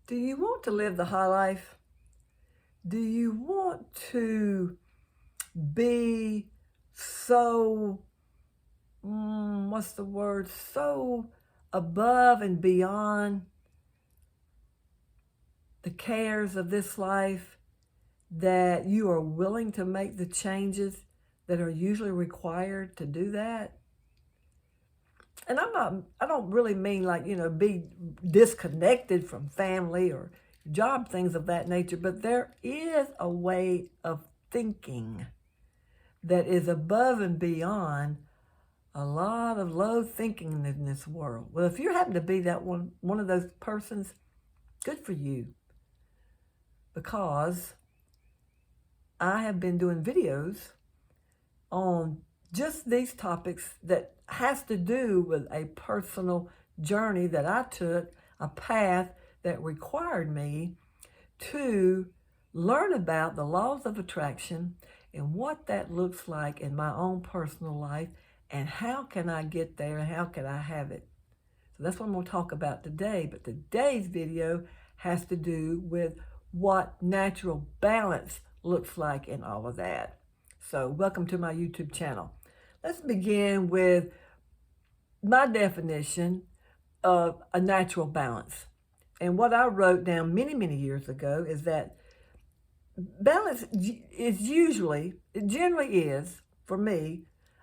Do you want to live the high life? Do you want to be so, what's the word, so above and beyond the cares of this life that you are willing to make the changes that are usually required to do that? And I don't really mean like, be disconnected from family or job, things of that nature, but there is a way of thinking that is above and beyond a lot of low thinking in this world. Well, if you happen to be that one of those persons, good for you. Because I have been doing videos on just these topics that has to do with a personal journey that I took, a path that required me to learn about the laws of attraction and what that looks like in my own personal life and how can I get there and how can I have it. So that's what I'm going to talk about today. But today's video has to do with what natural balance looks like in all of that. So welcome to my YouTube channel. Let's begin with my definition of a natural balance. And what I wrote down many, many years ago is that balance is it generally is, for me,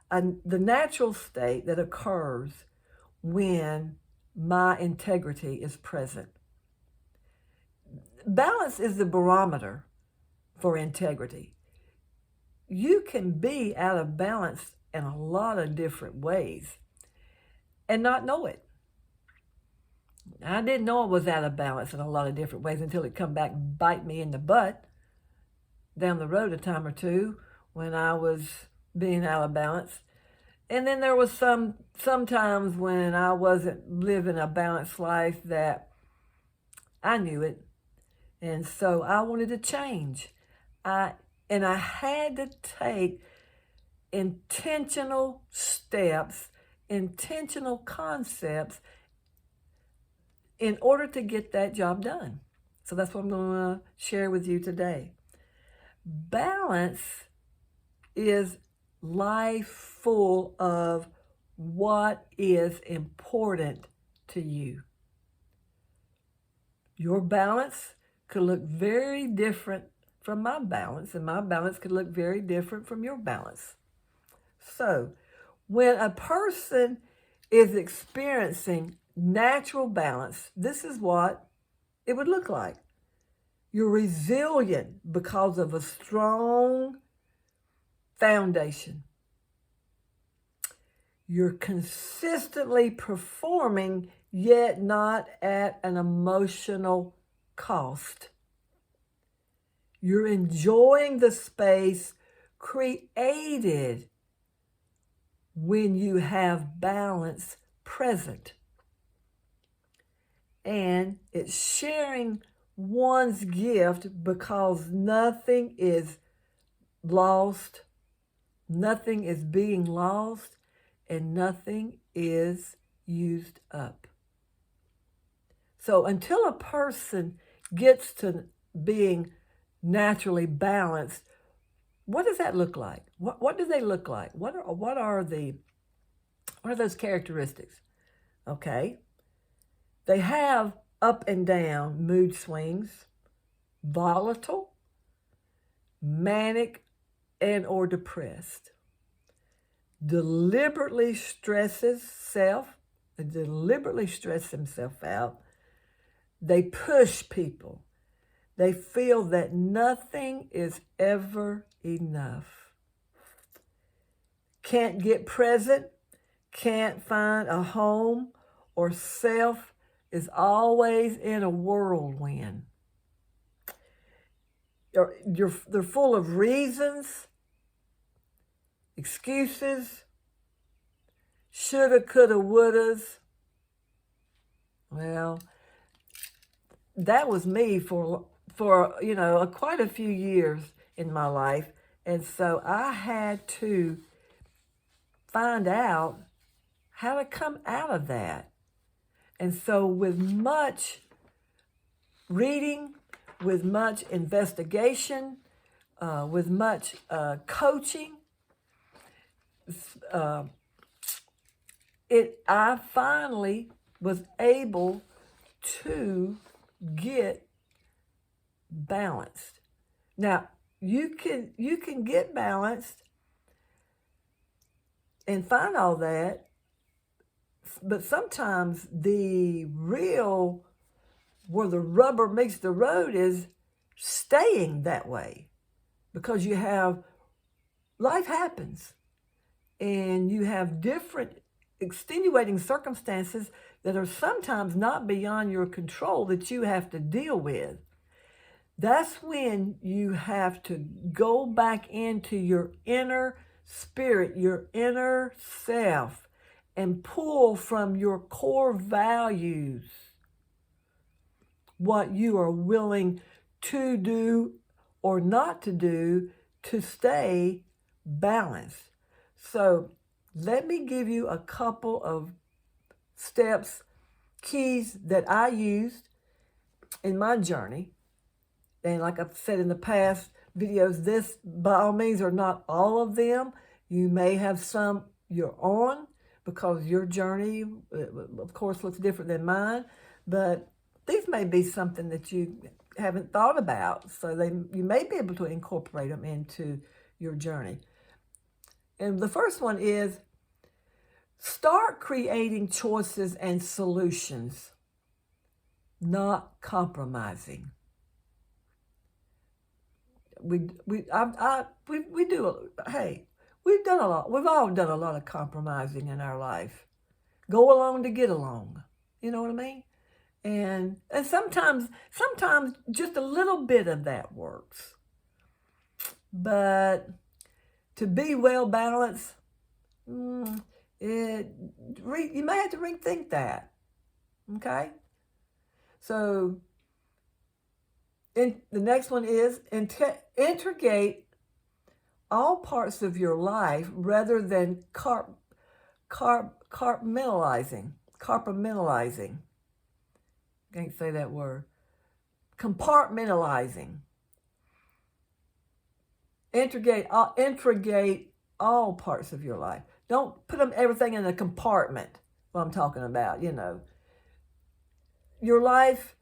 the natural state that occurs when my integrity is present. Balance is the barometer for integrity. You can be out of balance in a lot of different ways and not know it. I didn't know I was out of balance in a lot of different ways until it come back and bite me in the butt down the road a time or two when I was being out of balance. And then there was some times when I wasn't living a balanced life that I knew it. And so I wanted to change. I had to take intentional steps, intentional concepts in order to get that job done. So that's what I'm going to share with you today. Balance is life full of what is important to you. Your balance could look very different from my balance, and my balance could look very different from your balance. So, when a person is experiencing natural balance, this is what it would look like. You're resilient because of a strong foundation. You're consistently performing, yet not at an emotional cost. You're enjoying the space created when you have balance present. And it's sharing one's gift because nothing is lost, nothing is being lost, and nothing is used up. So until a person gets to being naturally balanced, what does that look like? What do they look like? What are those characteristics? Okay. They have up and down mood swings, volatile, manic, and or depressed. Deliberately stress themselves out. They push people. They feel that nothing is ever enough. Can't get present, can't find a home, or self is always in a whirlwind. They're full of reasons, excuses, shoulda, coulda, wouldas. Well, that was me for quite a few years in my life. And so I had to find out how to come out of that. And so with much reading, with much investigation, with much coaching, I finally was able to get balanced. Now, you can get balanced and find all that, but sometimes where the rubber meets the road is staying that way, because life happens and you have different extenuating circumstances that are sometimes not beyond your control that you have to deal with. That's when you have to go back into your inner spirit, your inner self, and pull from your core values what you are willing to do or not to do to stay balanced. So let me give you a couple of steps, keys that I used in my journey. And like I've said in the past videos, this by all means are not all of them. You may have some you're on, because your journey, of course, looks different than mine. But these may be something that you haven't thought about. So you may be able to incorporate them into your journey. And the first one is start creating choices and solutions, not compromising. We've done a lot. We've all done a lot of compromising in our life. Go along to get along. You know what I mean? And sometimes just a little bit of that works. But to be well balanced, you may have to rethink that. Okay? So the next one is integrate all parts of your life rather than compartmentalizing. Can't say that word. Compartmentalizing. Integrate all parts of your life. Don't put everything in a compartment. What I'm talking about, your life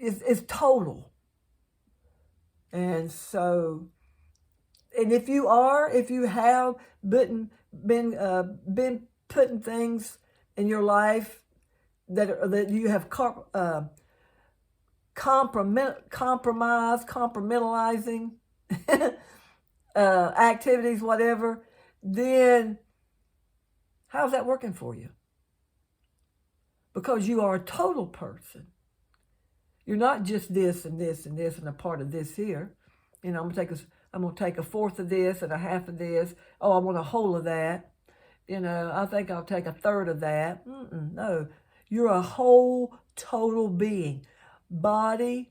is total. And so, and if you have been putting things in your life that you have compromising activities, whatever, then how's that working for you? Because you are a total person. You're not just this and this and this and a part of this here. I'm gonna take a fourth of this and a half of this. Oh, I want a whole of that. I think I'll take a third of that. No, you're a whole, total being, body,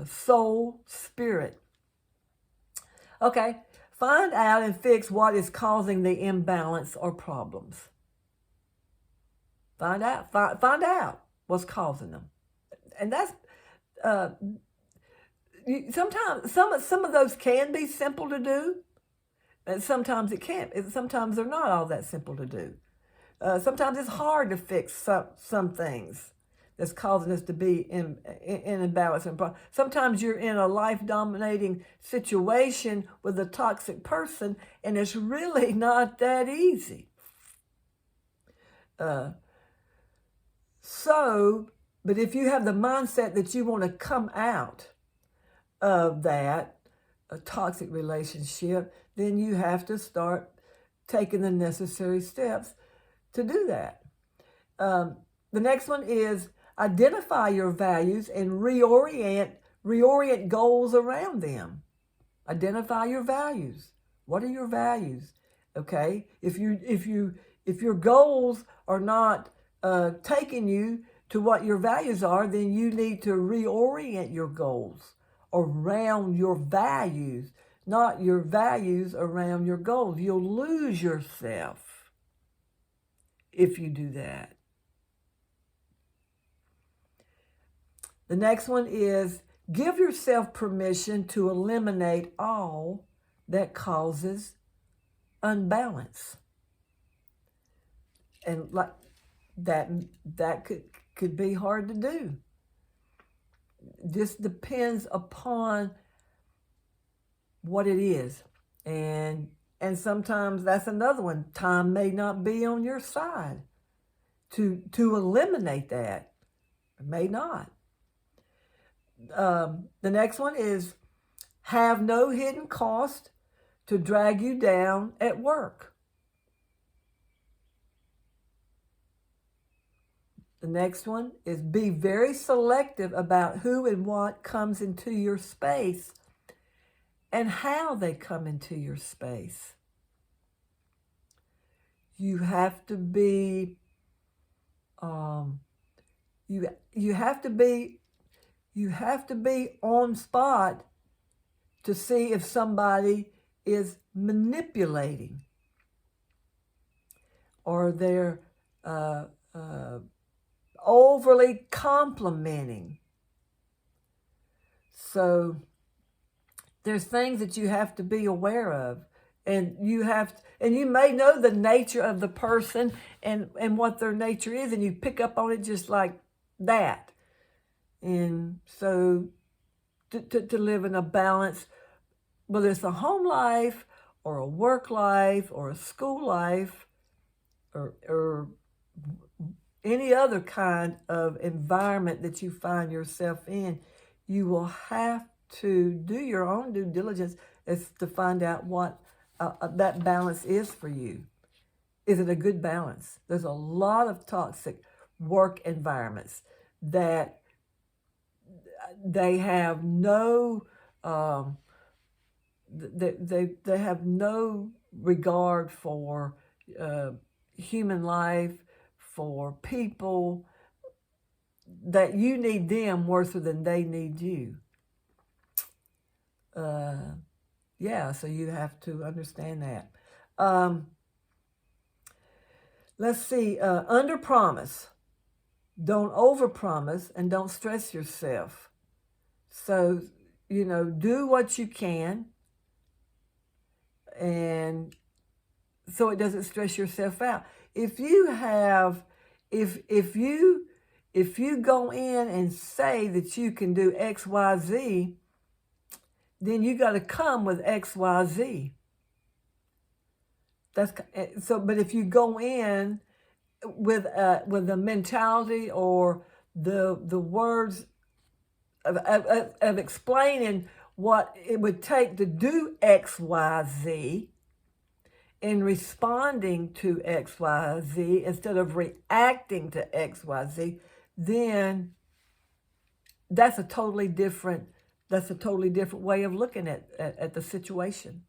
soul, spirit. Okay, find out and fix what is causing the imbalance or problems. Find out what's causing them. And that's sometimes some of those can be simple to do, and sometimes it can't. Sometimes they're not all that simple to do. Sometimes it's hard to fix some things that's causing us to be in imbalance and problem. Sometimes you're in a life-dominating situation with a toxic person, and it's really not that easy. But if you have the mindset that you want to come out of that a toxic relationship, then you have to start taking the necessary steps to do that. The next one is identify your values and reorient goals around them. Identify your values. What are your values? Okay, if your goals are not taking you to what your values are, then you need to reorient your goals around your values, not your values around your goals. You'll lose yourself if you do that. The next one is give yourself permission to eliminate all that causes unbalance. And like that could be hard to do. This depends upon what it is. And sometimes that's another one. Time may not be on your side to eliminate that. It may not. The next one is have no hidden cost to drag you down at work. The next one is be very selective about who and what comes into your space and how they come into your space. You have to be, you have to be on spot to see if somebody is manipulating or they're overly complimenting. So there's things that you have to be aware of, and you may know the nature of the person and what their nature is, and you pick up on it just like that. And so to live in a balance, whether it's a home life or a work life or a school life or any other kind of environment that you find yourself in, you will have to do your own due diligence as to find out what that balance is for you. Is it a good balance? There's a lot of toxic work environments that they have no they have no regard for human life, for people, that you need them worse than they need you. So you have to understand that. Let's see, under promise. Don't over promise and don't stress yourself. So, do what you can, and so it doesn't stress yourself out. If you go in and say that you can do X, Y, Z, then you got to come with X, Y, Z. But if you go in with the mentality or the words of explaining what it would take to do X, Y, Z, in responding to X, Y, Z instead of reacting to X, Y, Z, then that's a totally different way of looking at the situation.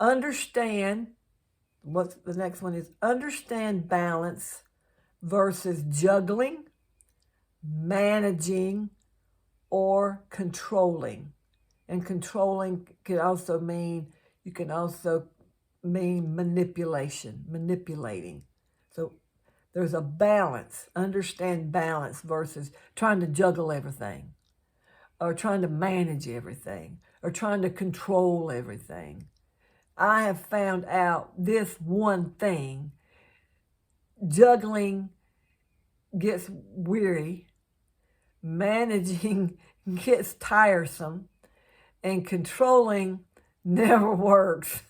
Understand, what's the next one is, understand balance versus juggling, managing, or controlling. And controlling can also mean manipulating. So there's a balance. Understand balance versus trying to juggle everything, or trying to manage everything, or trying to control everything. I have found out this one thing: juggling gets weary, managing gets tiresome, and controlling never works.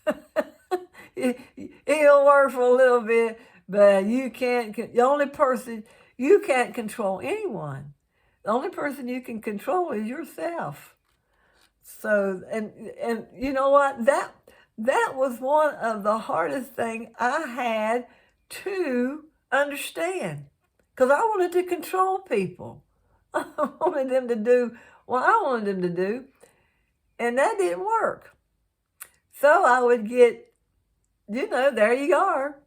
It'll work for a little bit, but you can't control anyone. The only person you can control is yourself. So, and you know what? That was one of the hardest things I had to understand, because I wanted to control people. I wanted them to do what I wanted them to do, and that didn't work. So I would get, there you are.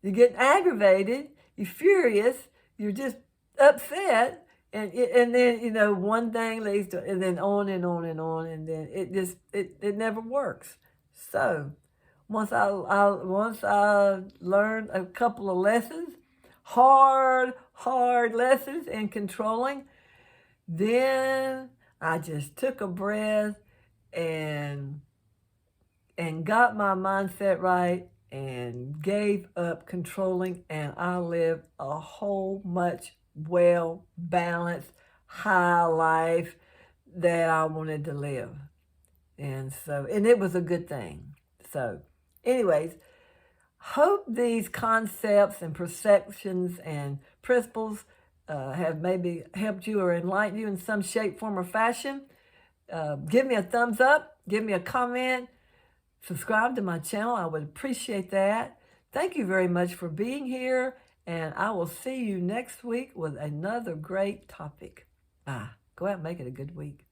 You're getting aggravated, you're furious, you're just upset, and then, one thing leads to, and then on and on and on, and then it never works. So once I learned a couple of lessons, hard lessons in controlling. Then I just took a breath and got my mindset right and gave up controlling, and I lived a whole much well balanced high life that I wanted to live. And it was a good thing. So anyways, hope these concepts and perceptions and principles have maybe helped you or enlightened you in some shape, form, or fashion. Give me a thumbs up. Give me a comment. Subscribe to my channel. I would appreciate that. Thank you very much for being here. And I will see you next week with another great topic. Go out and make it a good week.